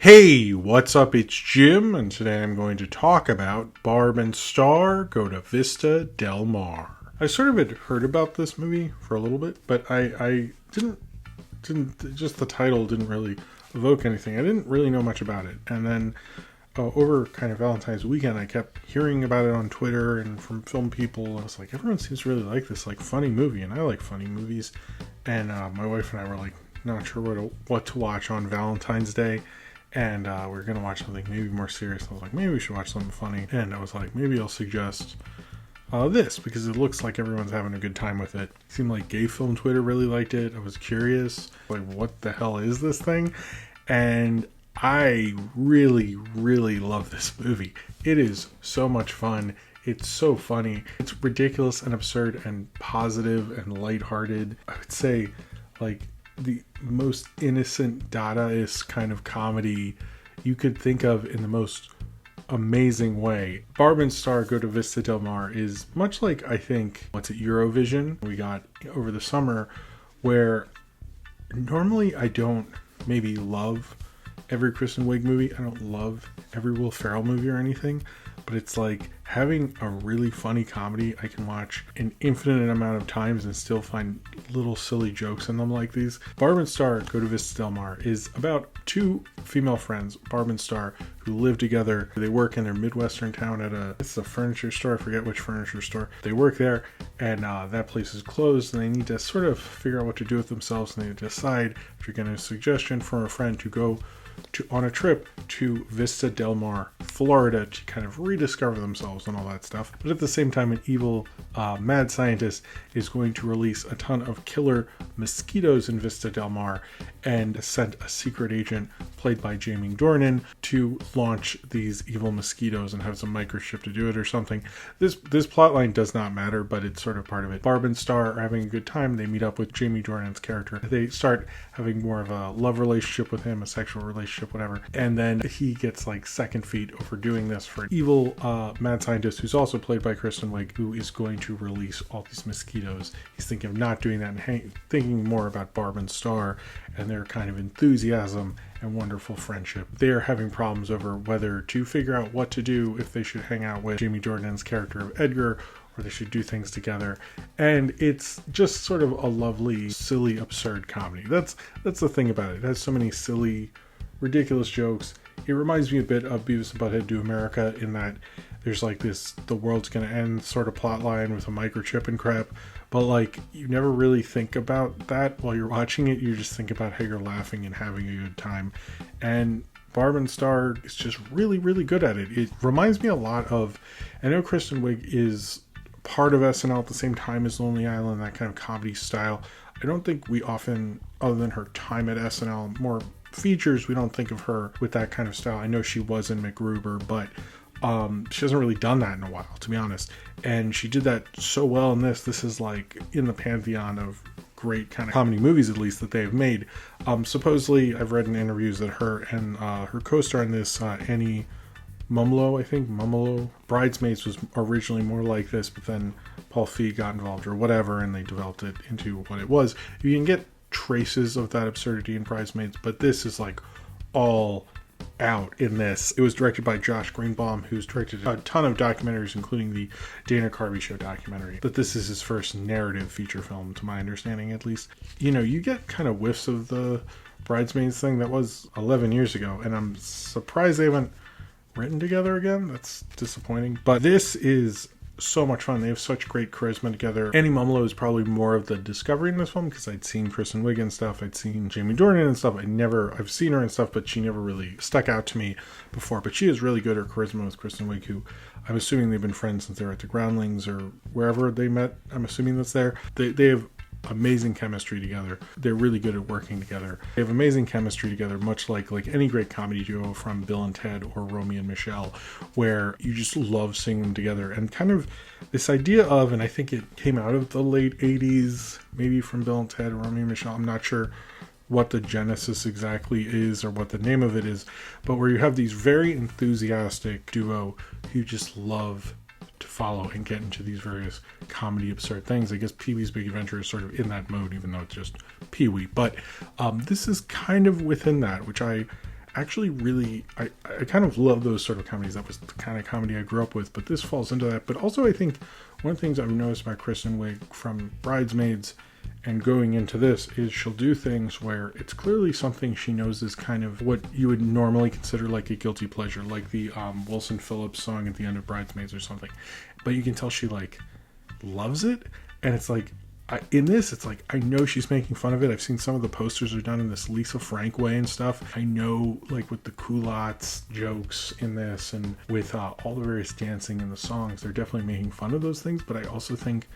Hey, what's up? It's Jim, and today I'm going to talk about Barb and Star Go to Vista Del Mar. I sort of had heard about this movie for a little bit, but I didn't just the title didn't really evoke anything. I didn't really know much about it. And then over kind of Valentine's weekend, I kept hearing about it on Twitter and from film people. I was like, everyone seems to really like this like funny movie, and I like funny movies. And my wife and I were like not sure what to watch on Valentine's Day. And we were going to watch something maybe more serious. I was like, maybe we should watch something funny. And I was like, maybe I'll suggest this, because it looks like everyone's having a good time with it. It seemed like gay film Twitter really liked it. I was curious, like, what the hell is this thing? And I really, really love this movie. It is so much fun. It's so funny. It's ridiculous and absurd and positive and lighthearted. I would say, like, the most innocent Dadaist kind of comedy you could think of in the most amazing way. Barb and Star Go to Vista Del Mar is much like, I think, Eurovision we got over the summer, where normally I don't maybe love every Kristen Wiig movie. I don't love every Will Ferrell movie or anything, but it's like having a really funny comedy I can watch an infinite amount of times and still find little silly jokes in them like these. Barb and Star Go to Vista Del Mar is about two female friends, Barb and Star, who live together. They work in their Midwestern town at it's a furniture store. I forget which furniture store. They work there, and that place is closed, and they need to sort of figure out what to do with themselves, and they decide, after getting a suggestion from a friend, to go on a trip to Vista Del Mar, Florida, to kind of rediscover themselves and all that stuff. But at the same time, an evil mad scientist is going to release a ton of killer mosquitoes in Vista Del Mar, and sent a secret agent played by Jamie Dornan to launch these evil mosquitoes and have some microchip to do it or something. This plotline does not matter, but it's sort of part of it. Barb and Star are having a good time. They meet up with Jamie Dornan's character. They start having more of a love relationship with him, a sexual relationship, whatever. And then he gets like second feet over doing this for an evil mad scientist who's also played by Kristen Wiig, who is going to release all these mosquitoes. He's thinking of not doing that and thinking more about Barb and Star and their kind of enthusiasm and wonderful friendship. They're having problems over whether to figure out what to do, if they should hang out with Jamie Dornan's character of Edgar, or they should do things together. And it's just sort of a lovely, silly, absurd comedy. That's the thing about it. It has so many silly, ridiculous jokes. It reminds me a bit of Beavis and Butthead Do America, in that there's like this the world's gonna end sort of plot line with a microchip and crap, but like you never really think about that while you're watching it. You just think about how you're laughing and having a good time. And Barb and Star is just really, really good at it. It reminds me a lot of, I know Kristen Wiig is part of SNL at the same time as Lonely Island, that kind of comedy style. I don't think we often, other than her time at SNL, more features, we don't think of her with that kind of style. I know she was in MacGruber, but she hasn't really done that in a while, to be honest. And she did that so well in this. This is like in the pantheon of great kind of comedy movies, at least, that they've made. Supposedly, I've read in interviews that her and her co-star in this, Annie Mumolo, Bridesmaids was originally more like this, but then Paul Feig got involved or whatever, and they developed it into what it was. You can get traces of that absurdity in Bridesmaids, but this is like all out in this. It was directed by Josh Greenbaum, who's directed a ton of documentaries, including the Dana Carvey Show documentary. But this is his first narrative feature film, to my understanding at least. You know, you get kind of whiffs of the Bridesmaids thing. That was 11 years ago, and I'm surprised they haven't written together again. That's disappointing. But this is so much fun. They have such great charisma together. Annie Mumolo is probably more of the discovery in this film, because I'd seen Kristen Wiig and stuff. I'd seen Jamie Dornan and stuff. I've seen her and stuff, but she never really stuck out to me before. But she is really good. Her charisma with Kristen Wiig, who I'm assuming they've been friends since they were at the Groundlings or wherever they met. I'm assuming that's there. They have amazing chemistry together. They're really good at working together. They have amazing chemistry together, much like any great comedy duo from Bill and Ted or Romy and Michelle, where you just love seeing them together. And kind of this idea of, and I think it came out of the late 80s, maybe from Bill and Ted or Romy and Michelle, I'm not sure what the genesis exactly is or what the name of it is, but where you have these very enthusiastic duo who just love to follow and get into these various comedy absurd things. I guess Pee-wee's Big Adventure is sort of in that mode, even though it's just Pee-wee. But this is kind of within that, which I actually really, I kind of love those sort of comedies. That was the kind of comedy I grew up with, but this falls into that. But also I think one of the things I've noticed about Kristen Wiig from Bridesmaids and going into this is she'll do things where it's clearly something she knows is kind of what you would normally consider like a guilty pleasure, like the Wilson Phillips song at the end of Bridesmaids or something. But you can tell she like loves it, and it's like, in this, it's like, I know she's making fun of it. I've seen some of the posters are done in this Lisa Frank way and stuff. I know, like, with the culottes jokes in this and with all the various dancing in the songs, they're definitely making fun of those things, but I also think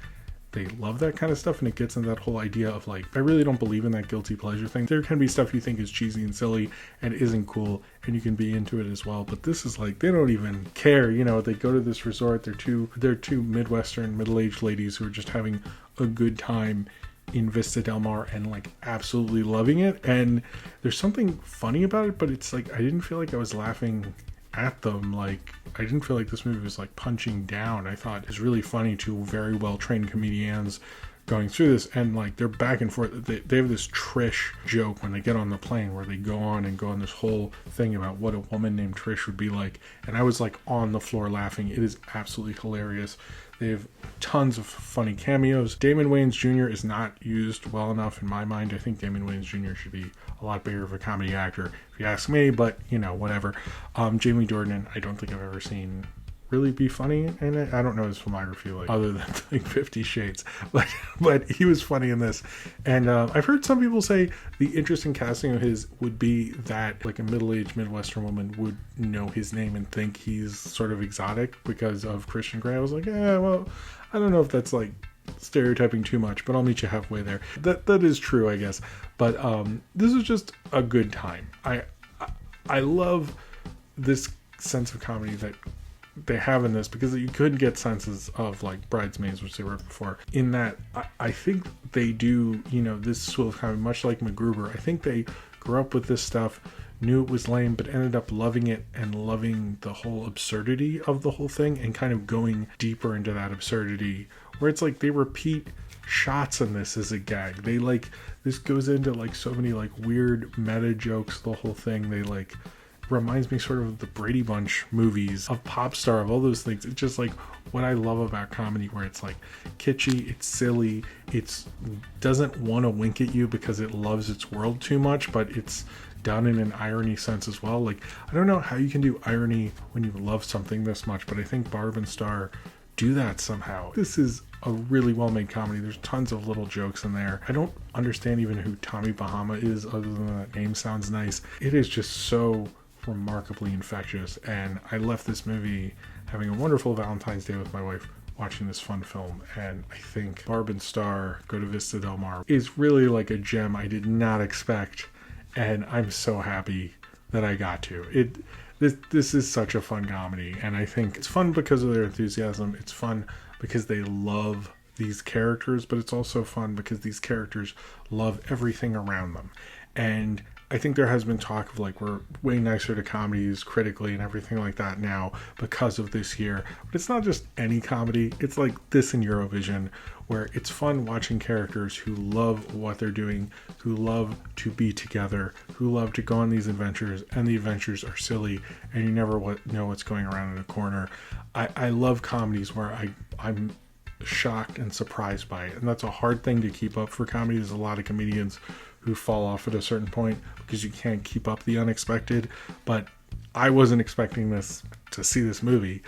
they love that kind of stuff, and it gets into that whole idea of like, I really don't believe in that guilty pleasure thing. There can be stuff you think is cheesy and silly and isn't cool, and you can be into it as well, but this is like, they don't even care. You know, they go to this resort, they're two Midwestern middle-aged ladies who are just having a good time in Vista Del Mar and like absolutely loving it, and there's something funny about it, but it's like, I didn't feel like I was laughing at them. Like, I didn't feel like this movie was like punching down. I thought it was really funny, two very well trained comedians going through this, and like they're back and forth. They have this Trish joke when they get on the plane where they go on this whole thing about what a woman named Trish would be like, and I was like on the floor laughing. It is absolutely hilarious. They have tons of funny cameos. Damon Wayans Jr. is not used well enough in my mind. I think Damon Wayans Jr. should be a lot bigger of a comedy actor, if you ask me, but, you know, whatever. Jamie Dornan, I don't think I've ever seen really be funny in it. I don't know his filmography, like, other than like 50 Shades, but he was funny in this. And I've heard some people say the interesting casting of his would be that like a middle-aged Midwestern woman would know his name and think he's sort of exotic because of Christian Grey. I was like, yeah, well, I don't know if that's like stereotyping too much, but I'll meet you halfway there. That is true, I guess. But this is just a good time. I love this sense of comedy that they have in this, because you could get senses of like Bridesmaids, which they were before, in that I think they do, you know, this sort of comedy, much like MacGruber. I think they grew up with this stuff, knew it was lame, but ended up loving it and loving the whole absurdity of the whole thing and kind of going deeper into that absurdity, where it's like they repeat shots in this as a gag. They like, this goes into like so many like weird meta jokes, the whole thing. They like, reminds me sort of the Brady Bunch movies, of Pop Star, of all those things. It's just like what I love about comedy, where it's like kitschy, it's silly, it's doesn't want to wink at you because it loves its world too much, but it's done in an irony sense as well. Like, I don't know how you can do irony when you love something this much, but I think Barb and Star do that somehow. This is a really well-made comedy. There's tons of little jokes in there. I don't understand even who Tommy Bahama is, other than that name sounds nice. It is just so remarkably infectious, and I left this movie having a wonderful Valentine's Day with my wife, watching this fun film. And I think Barb and Star Go to Vista Del Mar is really like a gem I did not expect, and I'm so happy that I got to. This is such a fun comedy, and I think it's fun because of their enthusiasm. It's fun because they love these characters, but it's also fun because these characters love everything around them. And I think there has been talk of like, we're way nicer to comedies critically and everything like that now because of this year. But it's not just any comedy. It's like this in Eurovision, where it's fun watching characters who love what they're doing, who love to be together, who love to go on these adventures, and the adventures are silly and you never know what's going around in a corner. I love comedies where I'm shocked and surprised by it, and that's a hard thing to keep up for comedy. There's a lot of comedians who fall off at a certain point because you can't keep up the unexpected, but I wasn't expecting to see this movie,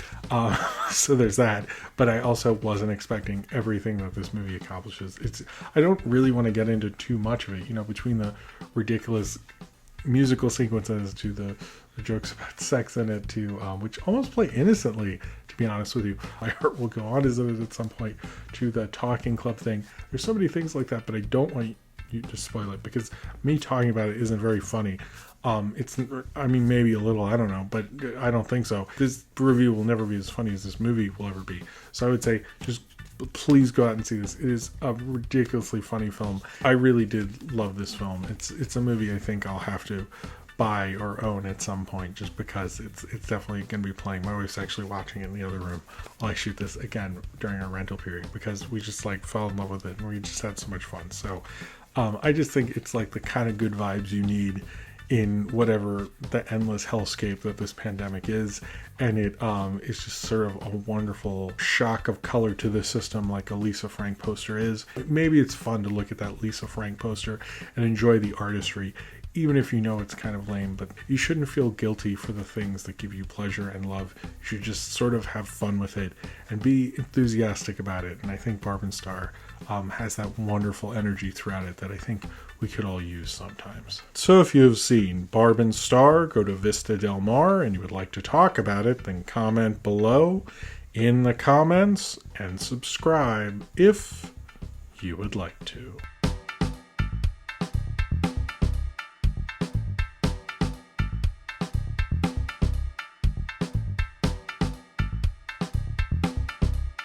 so there's that. But I also wasn't expecting everything that this movie accomplishes. I don't really want to get into too much of it, you know, between the ridiculous musical sequences to the jokes about sex in it, to which almost play innocently, to be honest with you. My Heart Will Go On is in it at some point, to the talking club thing. There's so many things like that, but I don't want you to spoil it, because me talking about it isn't very funny. I mean, maybe a little, I don't know, but I don't think so. This review will never be as funny as this movie will ever be. So I would say, just please go out and see this. It is a ridiculously funny film. I really did love this film. It's a movie I think I'll have to buy or own at some point, just because it's definitely going to be playing. My wife's actually watching it in the other room while I shoot this again during our rental period, because we just like fell in love with it and we just had so much fun. So I just think it's like the kind of good vibes you need in whatever the endless hellscape that this pandemic is. And it is just sort of a wonderful shock of color to the system, like a Lisa Frank poster is. Maybe it's fun to look at that Lisa Frank poster and enjoy the artistry, even if you know it's kind of lame. But you shouldn't feel guilty for the things that give you pleasure and love. You should just sort of have fun with it and be enthusiastic about it. And I think Barb and Star has that wonderful energy throughout it that I think we could all use sometimes. So if you have seen Barb and Star Go to Vista Del Mar and you would like to talk about it, then comment below in the comments and subscribe if you would like to.